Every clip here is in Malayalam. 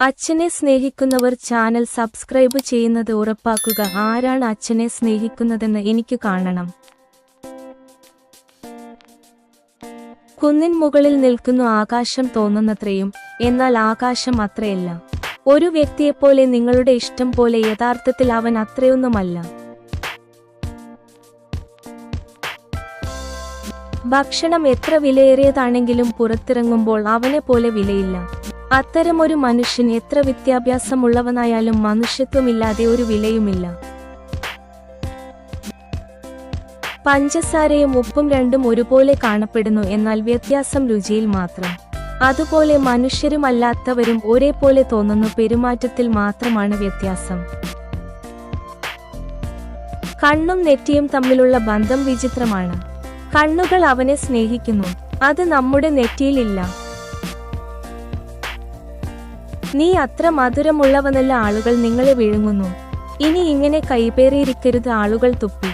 അച്ഛനെ സ്നേഹിക്കുന്നവർ ചാനൽ സബ്സ്ക്രൈബ് ചെയ്യുന്നത് ഉറപ്പാക്കുക. ആരാണ് അച്ഛനെ സ്നേഹിക്കുന്നതെന്ന് എനിക്ക് കാണണം. കുന്നിൻ മുകളിൽ നിൽക്കുന്നു ആകാശം തോന്നുന്നത്രയും, എന്നാൽ ആകാശം അത്രയല്ല. ഒരു വ്യക്തിയെപ്പോലെ നിങ്ങളുടെ ഇഷ്ടം പോലെ യഥാർത്ഥത്തിൽ അവൻ അത്രയൊന്നുമല്ല. ഭക്ഷണം എത്ര വിലയേറിയതാണെങ്കിലും പുറത്തിറങ്ങുമ്പോൾ അവനെ പോലെ വിലയില്ല. അത്തരമൊരു മനുഷ്യൻ എത്ര വിദ്യാഭ്യാസമുള്ളവനായാലും മനുഷ്യത്വമില്ലാതെ ഒരു വിലയുമില്ല. പഞ്ചസാരയും ഉപ്പും രണ്ടും ഒരുപോലെ കാണപ്പെടുന്നു, എന്നാൽ വ്യത്യാസം രുചിയിൽ മാത്രം. അതുപോലെ മനുഷ്യരുമല്ലാത്തവരും ഒരേപോലെ തോന്നുന്നു, പെരുമാറ്റത്തിൽ മാത്രമാണ് വ്യത്യാസം. കണ്ണും നെറ്റിയും തമ്മിലുള്ള ബന്ധം വിചിത്രമാണ്. കണ്ണുകൾ അവനെ സ്നേഹിക്കുന്നു, അത് നമ്മുടെ നെറ്റിയിലില്ല. നീ അത്ര മധുരമുള്ളവനല്ല, ആളുകൾ നിങ്ങളെ വിഴുങ്ങുന്നു. ഇനി ഇങ്ങനെ കൈപേറിയിരിക്കരുത്, ആളുകൾ തുപ്പി.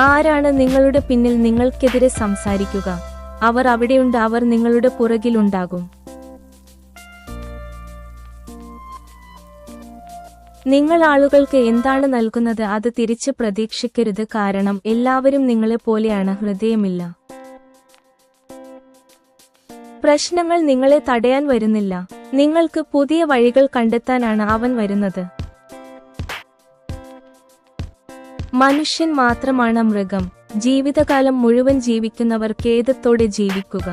ആരാണ് നിങ്ങളുടെ പിന്നിൽ നിങ്ങൾക്കെതിരെ സംസാരിക്കുക? അവർ അവിടെയുണ്ട്, അവർ നിങ്ങളുടെ പുറകിലുണ്ടാകും. നിങ്ങൾ ആളുകൾക്ക് എന്താണ് നൽകുന്നത് അത് തിരിച്ച് പ്രതീക്ഷിക്കരുത്, കാരണം എല്ലാവരും നിങ്ങളെ പോലെയാണ്. ഹൃദയമില്ല. പ്രശ്നങ്ങൾ നിങ്ങളെ തടയാൻ വരുന്നില്ല, നിങ്ങൾക്ക് പുതിയ വഴികൾ കണ്ടെത്താനാണ് അവൻ വരുന്നത്. മനുഷ്യൻ മാത്രമാണ് മൃഗം. ജീവിതകാലം മുഴുവൻ ജീവിക്കുന്നവർ ഖേദത്തോടെ ജീവിക്കുക.